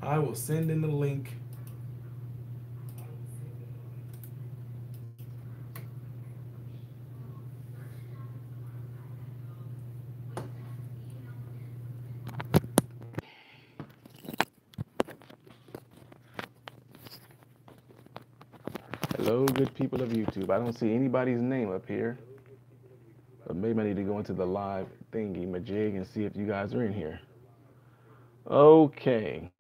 I will send in the link. Hello, good people of YouTube. I don't see anybody's name up here, but maybe I need to go into the live thingy majig and see if you guys are in here. Okay.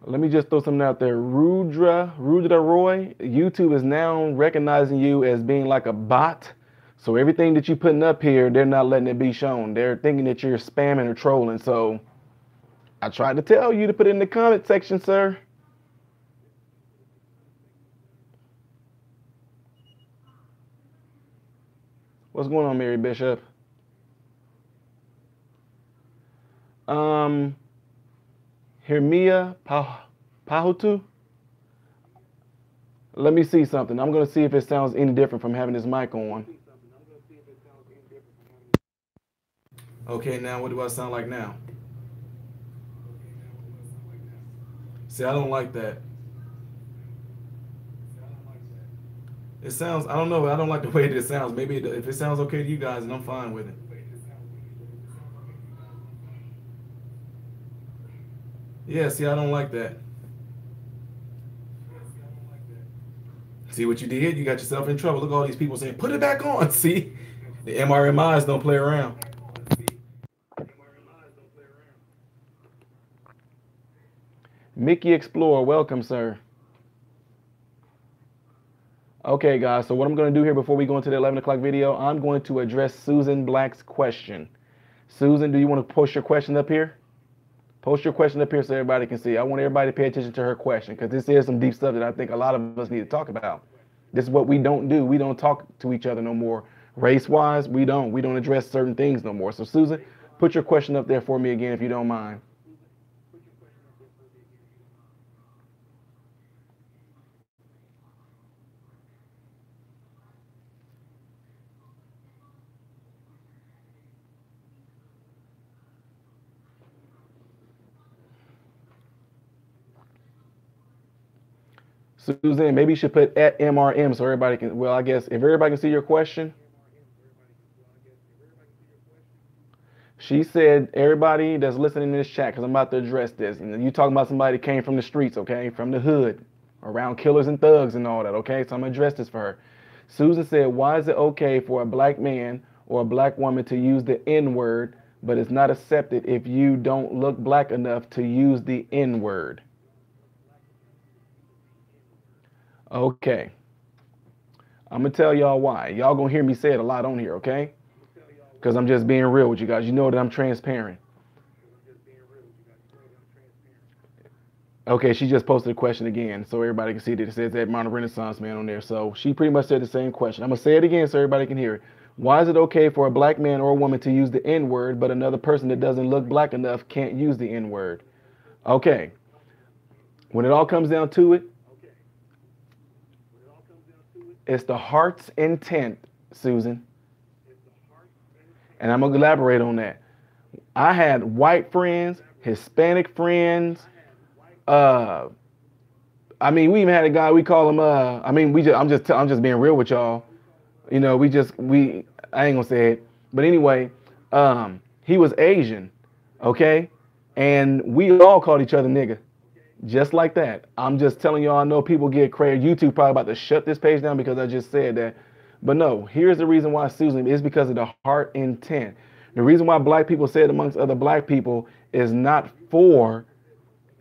Let me just throw something out there. Rudra Roy, YouTube is now recognizing you as being like a bot. So everything that you're putting up here, they're not letting it be shown. They're thinking that you're spamming or trolling. So I tried to tell you to put it in the comment section, sir. What's going on, Mary Bishop? Hermia Pahutu? Let me see something. I'm going to see if it sounds any different from having this mic on. Okay, now what do I sound like now? See, I don't like that. It sounds, I don't know, I don't like the way that it sounds. Maybe if it sounds okay to you guys, then I'm fine with it. Yeah, see, I don't like that. See what you did? You got yourself in trouble. Look at all these people saying, put it back on. See? The MRMIs don't play around. Mickey Explorer, welcome, sir. Okay, guys, so what I'm going to do here before we go into the 11 o'clock video, I'm going to address Susan Black's question. Susan, do you want to post your question up here? Post your question up here so everybody can see. I want everybody to pay attention to her question because this is some deep stuff that I think a lot of us need to talk about. This is what we don't do. We don't talk to each other no more. Race-wise, we don't. We don't address certain things no more. So, Susan, put your question up there for me again if you don't mind. Susan, maybe you should put at MRM so everybody can, well, I guess if everybody can see your question. She said, everybody that's listening to this chat, because I'm about to address this, and you talking about somebody that came from the streets, okay, from the hood, around killers and thugs and all that, okay, so I'm going to address this for her. Susan said, why is it okay for a black man or a black woman to use the N-word, but it's not accepted if you don't look black enough to use the N-word? Okay. I'm going to tell y'all why. Y'all going to hear me say it a lot on here, okay? Because I'm just being real with you guys. You know that I'm transparent. Okay, she just posted a question again so everybody can see that it says that Modern Renaissance man on there. So she pretty much said the same question. I'm going to say it again so everybody can hear it. Why is it okay for a black man or a woman to use the N-word, but another person that doesn't look black enough can't use the N-word? Okay. When it all comes down to it, it's the heart's intent, Susan. And I'm going to elaborate on that. I had white friends, Hispanic friends. I mean, we even had a guy, we call him, I'm just being real with y'all. You know, I ain't going to say it. But anyway, he was Asian, okay? And we all called each other nigga. Just like that. I'm just telling y'all, I know people get crazy. YouTube probably about to shut this page down because I just said that. But no, here's the reason why, Susan, is because of the heart intent. The reason why black people say it amongst other black people is not for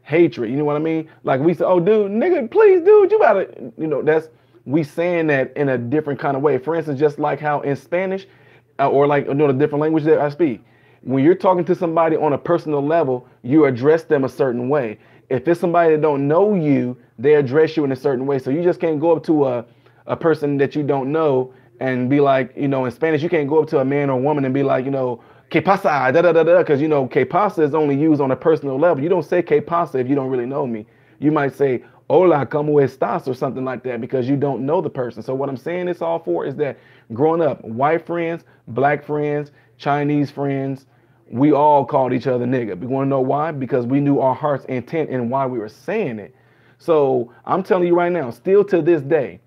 hatred. You know what I mean? Like we say, oh, dude, nigga, please, dude, you gotta, we saying that in a different kind of way. For instance, just like how in Spanish or like a different language that I speak, when you're talking to somebody on a personal level, you address them a certain way. If it's somebody that don't know you, they address you in a certain way. So you just can't go up to a person that you don't know and be like, in Spanish, you can't go up to a man or woman and be like, que pasa, da da da da, because que pasa is only used on a personal level. You don't say que pasa if you don't really know me. You might say, hola, ¿cómo estás? Or something like that because you don't know the person. So what I'm saying this all for is that growing up, white friends, black friends, Chinese friends, we all called each other nigga. We want to know why? Because we knew our heart's intent and why we were saying it. So I'm telling you right now, still to this day,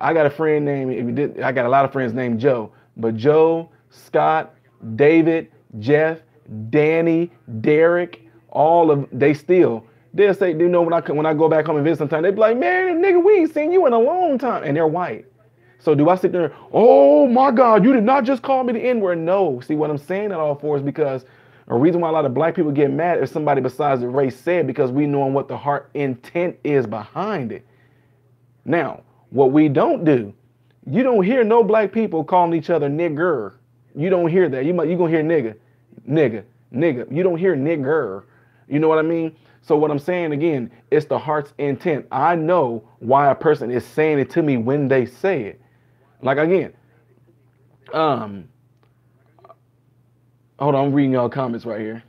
I got a friend named, I got a lot of friends named Joe, but Joe, Scott, David, Jeff, Danny, Derek, all of they'll say, you know, when I go back home and visit sometime, they be like, man, nigga, we ain't seen you in a long time, and they're white. So do I sit there, oh my God, you did not just call me the N-word? No. See, what I'm saying that all for is because a reason why a lot of black people get mad if somebody besides the race said, because we know what the heart intent is behind it. Now, what we don't do, you don't hear no black people calling each other nigger. You don't hear that. You gonna hear nigga, nigga, nigga. You don't hear nigger. You know what I mean? So what I'm saying again, it's the heart's intent. I know why a person is saying it to me when they say it. Like again, hold on, I'm reading y'all comments right here.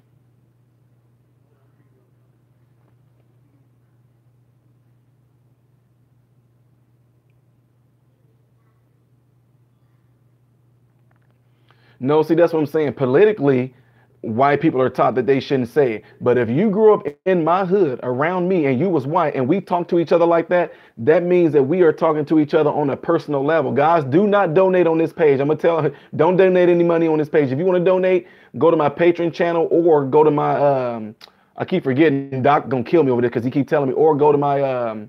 No, see, that's what I'm saying. Politically, white people are taught that they shouldn't say it. But if you grew up in my hood around me and you was white and we talk to each other like that, that means that we are talking to each other on a personal level. Guys, do not donate on this page. I'm going to tell you, don't donate any money on this page. If you want to donate, go to my Patreon channel or go to my, I keep forgetting, Doc going to kill me over there because he keep telling me, or go to my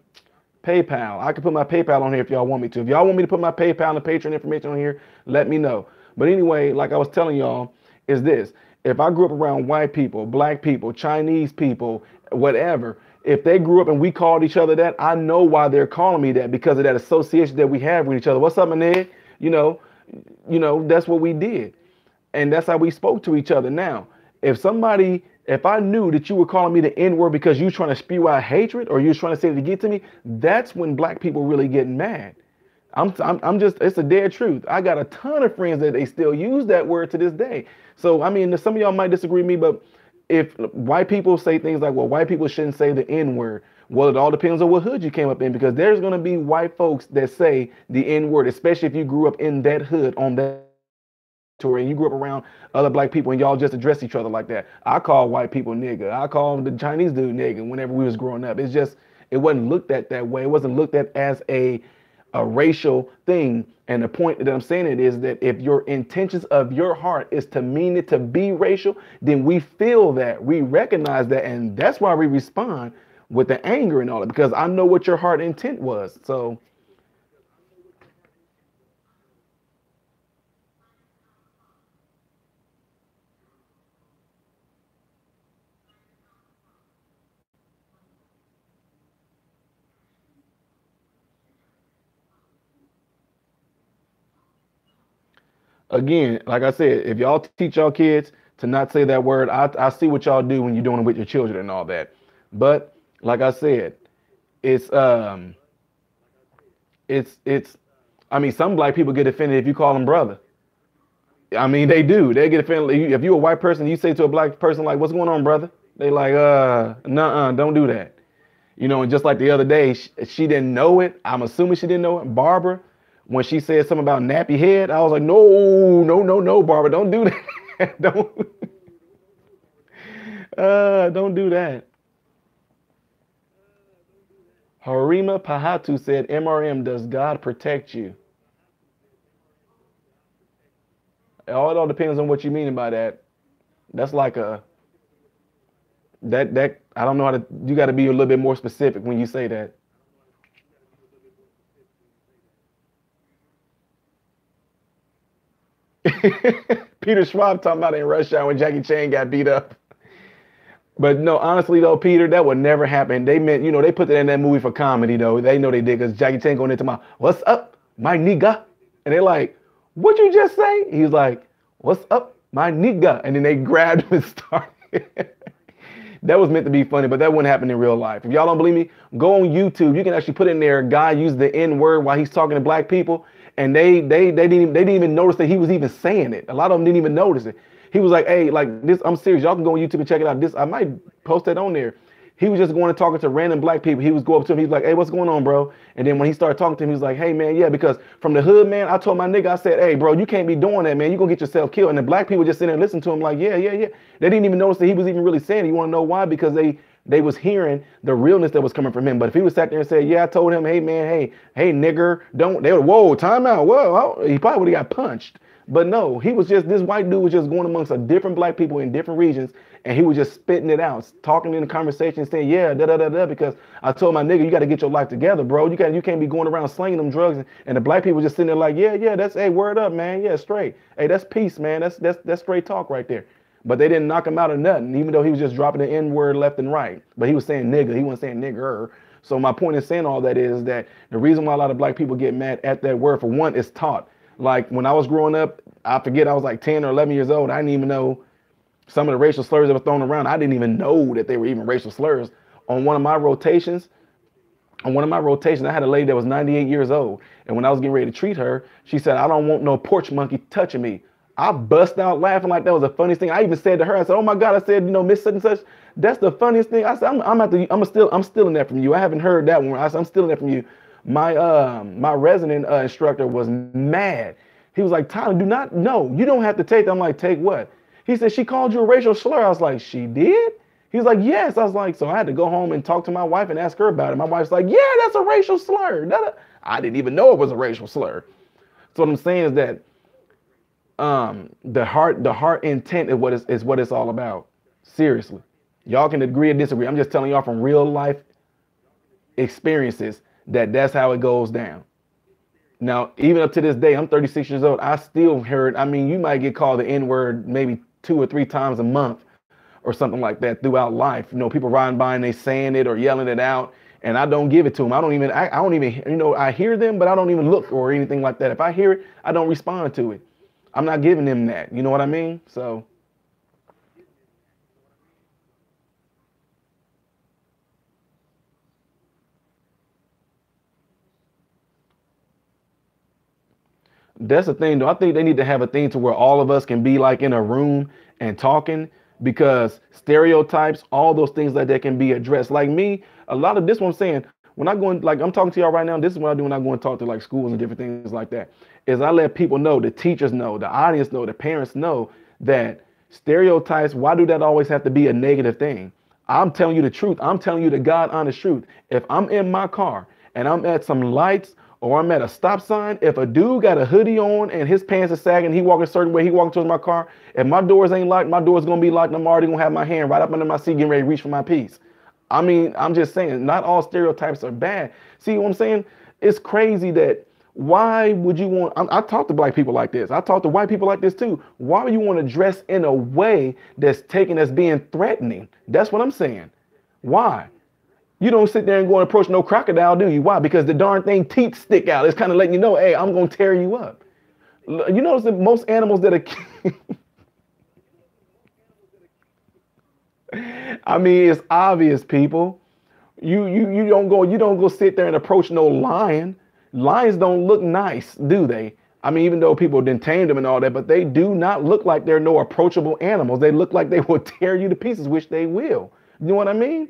PayPal. I can put my PayPal on here if y'all want me to. If y'all want me to put my PayPal and Patreon information on here, let me know. But anyway, like I was telling y'all, is this. If I grew up around white people, black people, Chinese people, whatever, if they grew up and we called each other that, I know why they're calling me that, because of that association that we have with each other. What's up, my nigga? You know, that's what we did. And that's how we spoke to each other. Now, if I knew that you were calling me the N-word because you trying to spew out hatred or you was trying to say it to get to me, that's when black people really get mad. I'm just, it's a dead truth. I got a ton of friends that they still use that word to this day. So, I mean, some of y'all might disagree with me, but if white people say things like, well, white people shouldn't say the N-word. Well, it all depends on what hood you came up in, because there's going to be white folks that say the N-word, especially if you grew up in that hood on that tour and you grew up around other black people and y'all just address each other like that. I call white people nigga. I call the Chinese dude nigga whenever we was growing up. It's just, it wasn't looked at that way. It wasn't looked at as a racial thing. And the point that I'm saying it is that if your intentions of your heart is to mean it to be racial, then we feel that, we recognize that, and that's why we respond with the anger and all that, because I know what your heart intent was. So again, like I said, if y'all teach y'all kids to not say that word, I see what y'all do when you're doing it with your children and all that. But like I said, it's it's I mean, some black people get offended if you call them brother. I mean, they do. They get offended. If you're a white person, you say to a black person like, "What's going on, brother?" They like, nuh-uh, don't do that. You know, and just like the other day, she didn't know it. I'm assuming she didn't know it. Barbara, when she said something about nappy head, I was like, no, no, no, no, Barbara, don't do that. Don't do that. Harima Pahatu said, MRM, does God protect you? It all depends on what you mean by that. That's like that I don't know how to, you got to be a little bit more specific when you say that. Peter Schwab talking about in Rush Hour when Jackie Chan got beat up. But no, honestly though, Peter, that would never happen. They meant, they put that in that movie for comedy though. They know they did, because Jackie Chan going into my, what's up, my nigga? And they're like, what'd you just say? He's like, what's up, my nigga? And then they grabbed him and started. That was meant to be funny, but that wouldn't happen in real life. If y'all don't believe me, go on YouTube. You can actually put in there, a guy used the N word while he's talking to black people, and they didn't even notice that he was even saying it. A lot of them didn't even notice it. He was like, hey, like this, I'm serious. Y'all can go on YouTube and check it out. This, I might post that on there. He was just going and talking to random black people. He was go up to him. He's like, "Hey, what's going on, bro?" And then when he started talking to him, he was like, "Hey, man, yeah, because from the hood, man, I told my nigga, I said, hey, bro, you can't be doing that, man. You gonna get yourself killed." And the black people just sitting there and listening to him like, yeah, yeah, yeah. They didn't even notice that he was even really saying it. You want to know why? Because they was hearing the realness that was coming from him. But if he was sat there and said, "Yeah, I told him, hey, man, hey, nigger, don't," they would, whoa, time out, whoa, he probably would have got punched. But no, he was just, this white dude was just going amongst a different black people in different regions, and he was just spitting it out, talking in the conversation, saying, yeah, da da da da, because I told my nigga, you got to get your life together, bro. You can't be going around slinging them drugs. And the black people just sitting there like, yeah, yeah, that's, hey, word up, man, yeah, straight. Hey, that's peace, man. That's straight talk right there. But they didn't knock him out or nothing, even though he was just dropping the N-word left and right. But he was saying nigga, he wasn't saying nigger. So my point in saying all that is that the reason why a lot of black people get mad at that word, for one, is taught. Like when I was growing up, I forget, I was like 10 or 11 years old. I didn't even know some of the racial slurs that were thrown around. I didn't even know that they were even racial slurs. On one of my rotations, I had a lady that was 98 years old. And when I was getting ready to treat her, she said, "I don't want no porch monkey touching me." I bust out laughing like that was the funniest thing. I even said to her, I said, "Oh my God," I said, Miss such and such, that's the funniest thing. I said, I'm stealing that from you. I haven't heard that one. I said, I'm stealing that from you. My resident instructor was mad. He was like, "Tyler, you don't have to take that." I'm like, "Take what?" He said, "She called you a racial slur." I was like, "She did?" He was like, "Yes." I was like, so I had to go home and talk to my wife and ask her about it. My wife's like, "Yeah, that's a racial slur." I didn't even know it was a racial slur. So what I'm saying is that the heart intent is what it's all about. Seriously. Y'all can agree or disagree. I'm just telling y'all from real life experiences that that's how it goes down. Now, even up to this day, I'm 36 years old. I still heard, you might get called the N-word maybe 2 or 3 times a month or something like that throughout life. People riding by and they saying it or yelling it out, and I don't give it to them. I don't even, I hear them, but I don't even look or anything like that. If I hear it, I don't respond to it. I'm not giving them that. You know what I mean? So. That's the thing, though. I think they need to have a thing to where all of us can be like in a room and talking, because stereotypes, all those things like that can be addressed. Like me, a lot of this, what I'm saying, when I go in, like I'm talking to y'all right now, this is what I do when I go and talk to like schools and different things like that, is I let people know, the teachers know, the audience know, the parents know that stereotypes, why do that always have to be a negative thing? I'm telling you the truth. I'm telling you the God honest truth. If I'm in my car and I'm at some lights or I'm at a stop sign, if a dude got a hoodie on and his pants are sagging, he walking a certain way, he walking towards my car, if my doors ain't locked, my door's gonna be locked, and I'm already gonna have my hand right up under my seat getting ready to reach for my piece. I'm just saying, not all stereotypes are bad. See what I'm saying? It's crazy that why would you want, I talk to black people like this. I talk to white people like this too. Why would you want to dress in a way that's taken as being threatening? That's what I'm saying. Why? You don't sit there and go and approach no crocodile, do you? Why? Because the darn thing teeth stick out. It's kind of letting you know, hey, I'm going to tear you up. You notice that most animals that are, it's obvious, people. You don't go sit there and approach no lion. Lions don't look nice, do they? Even though people didn't tame them and all that, but they do not look like they're no approachable animals. They look like they will tear you to pieces, which they will. You know what I mean?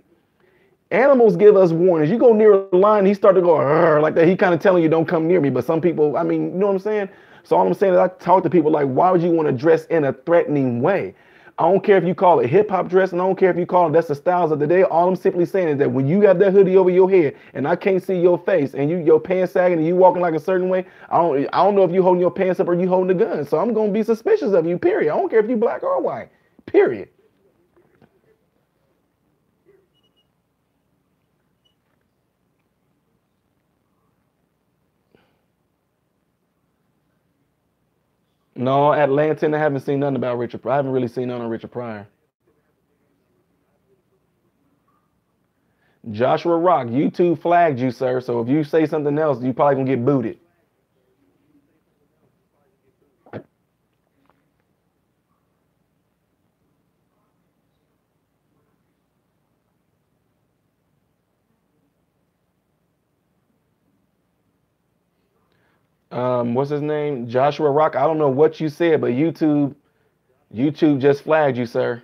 Animals give us warnings. You go near a lion, he start to go like that. He kind of telling you don't come near me. But some people, you know what I'm saying? So all I'm saying is I talk to people like, why would you want to dress in a threatening way? I don't care if you call it hip hop dress, and I don't care if you call it that's the styles of the day. All I'm simply saying is that when you have that hoodie over your head and I can't see your face and your pants sagging and you walking like a certain way, I don't know if you holding your pants up or you holding a gun. So I'm gonna be suspicious of you, period. I don't care if you black or white, period. No, Atlanta, I haven't seen nothing about Richard. I haven't really seen nothing on Richard Pryor. Joshua Rock, YouTube flagged you, sir. So if you say something else, you probably gonna get booted. What's his name? Joshua Rock. I don't know what you said, but YouTube just flagged you, sir.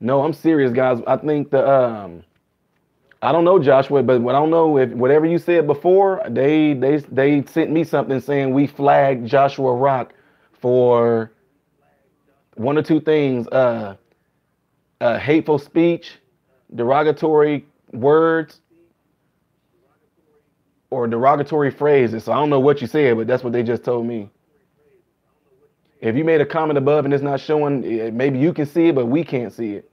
No, I'm serious, guys. I think I don't know, Joshua, but what I don't know if whatever you said before, they sent me something saying we flagged Joshua Rock for one or two things: hateful speech, derogatory words, or derogatory phrases. So I don't know what you said, but that's what they just told me. If you made a comment above and it's not showing, maybe you can see it, but we can't see it.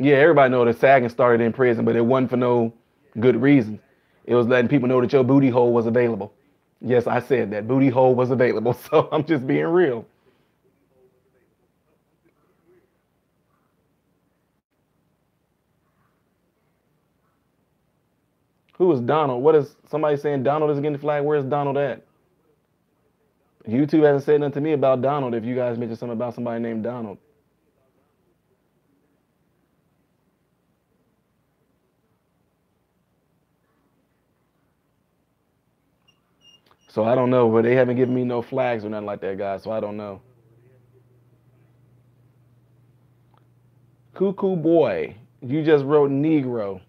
Yeah, everybody know that sagging started in prison, but it wasn't for no good reason. It was letting people know that your booty hole was available. Yes, I said that. Booty hole was available. So I'm just being real. Who is Donald? What is somebody saying Donald is getting flagged? Where's Donald at? YouTube hasn't said nothing to me about Donald if you guys mentioned something about somebody named Donald. So I don't know, but they haven't given me no flags or nothing like that, guys. So I don't know. Cuckoo boy, you just wrote Negro.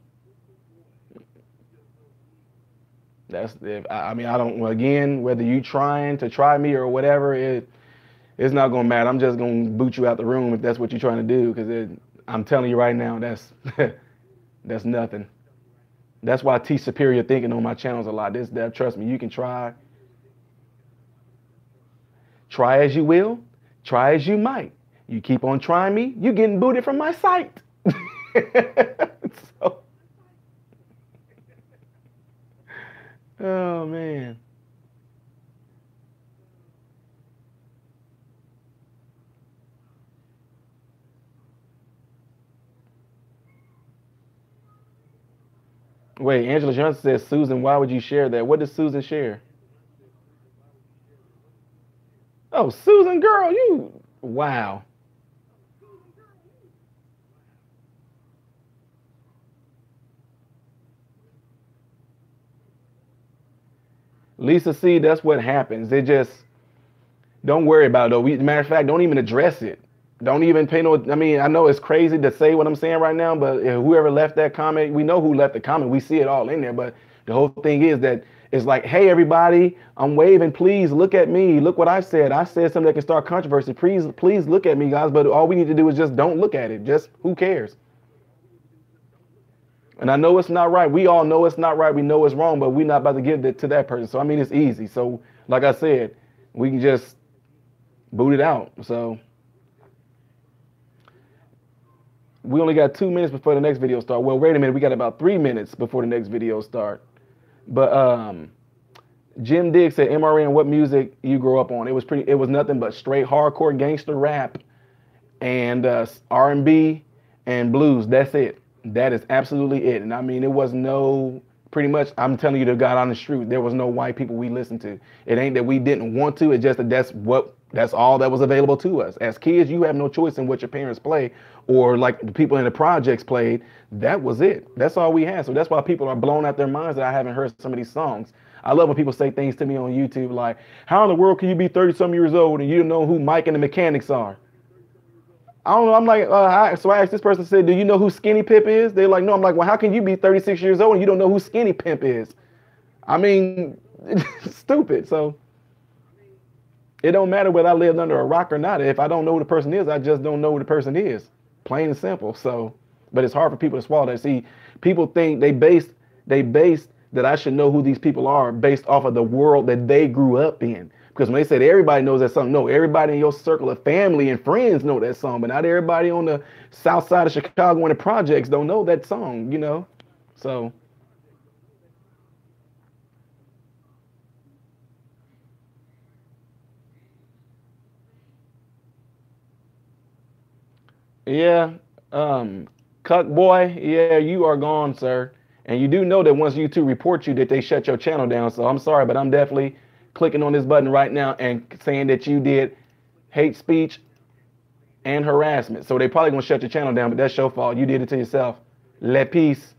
That's if I mean I don't well, again whether you trying to try me or whatever it's not gonna matter. I'm just gonna boot you out the room if that's what you're trying to do because I'm telling you right now that's that's nothing. That's why I teach superior thinking on my channels a lot. This that trust me, you can try as you will, try as you might. You keep on trying me, you getting booted from my site. So, oh man. Wait, Angela Johnson says, Susan, why would you share that? What does Susan share? Oh, Susan, girl, you, wow. Lisa C, that's what happens. It just, don't worry about it though. Matter of fact, don't even address it. Don't even pay no, I mean, I know it's crazy to say what I'm saying right now, but whoever left that comment, we know who left the comment. We see it all in there, but the whole thing is that it's like, hey, everybody, I'm waving. Please look at me. Look what I said. I said something that can start controversy. Please look at me, guys. But all we need to do is just don't look at it. Just who cares? And I know it's not right. We all know it's not right. We know it's wrong, but we're not about to give it to that person. So, I mean, it's easy. So, like I said, we can just boot it out. So, we only got 2 minutes before the next video start. Well, wait a minute. We got about 3 minutes before the next video start. But Jim Diggs said, MRN, what music you grew up on? It was nothing but straight hardcore gangster rap and R&B and blues. That's it. That is absolutely it. And I mean, it was no, pretty much, I'm telling you the God honest truth. There was no white people we listened to. It ain't that we didn't want to. It's just that that's all that was available to us. As kids, you have no choice in what your parents play or like the people in the projects played. That was it. That's all we had. So that's why people are blown out their minds that I haven't heard some of these songs. I love when people say things to me on YouTube like, how in the world can you be 30 some years old and you don't know who Mike and the Mechanics are? I don't know. I'm like, so I asked this person, said, do you know who Skinny Pimp is? They're like, no. I'm like, well, how can you be 36 years old and you don't know who Skinny Pimp is? I mean, stupid. So it don't matter whether I lived under a rock or not. If I don't know who the person is, I just don't know who the person is. Plain and simple. So, but it's hard for people to swallow that. See, people think they based that I should know who these people are based off of the world that they grew up in. Because when they said everybody knows that song, no, everybody in your circle of family and friends know that song, but not everybody on the south side of Chicago in the projects don't know that song, you know? So, yeah, Cuck boy, yeah, you are gone, sir. And you do know that once YouTube report you that they shut your channel down. So I'm sorry, but I'm definitely clicking on this button right now and saying that you did hate speech and harassment. So they probably gonna shut your channel down, but that's your fault. You did it to yourself. Let peace.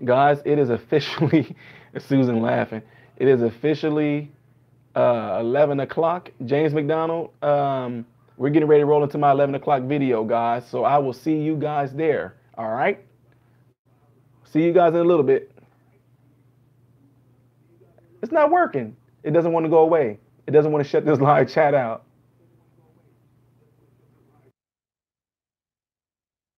Guys, it is officially, Susan laughing, it is officially 11 o'clock. James McDonald, we're getting ready to roll into my 11 o'clock video, guys. So I will see you guys there. All right? See you guys in a little bit. It's not working. It doesn't want to go away. It doesn't want to shut this live chat out.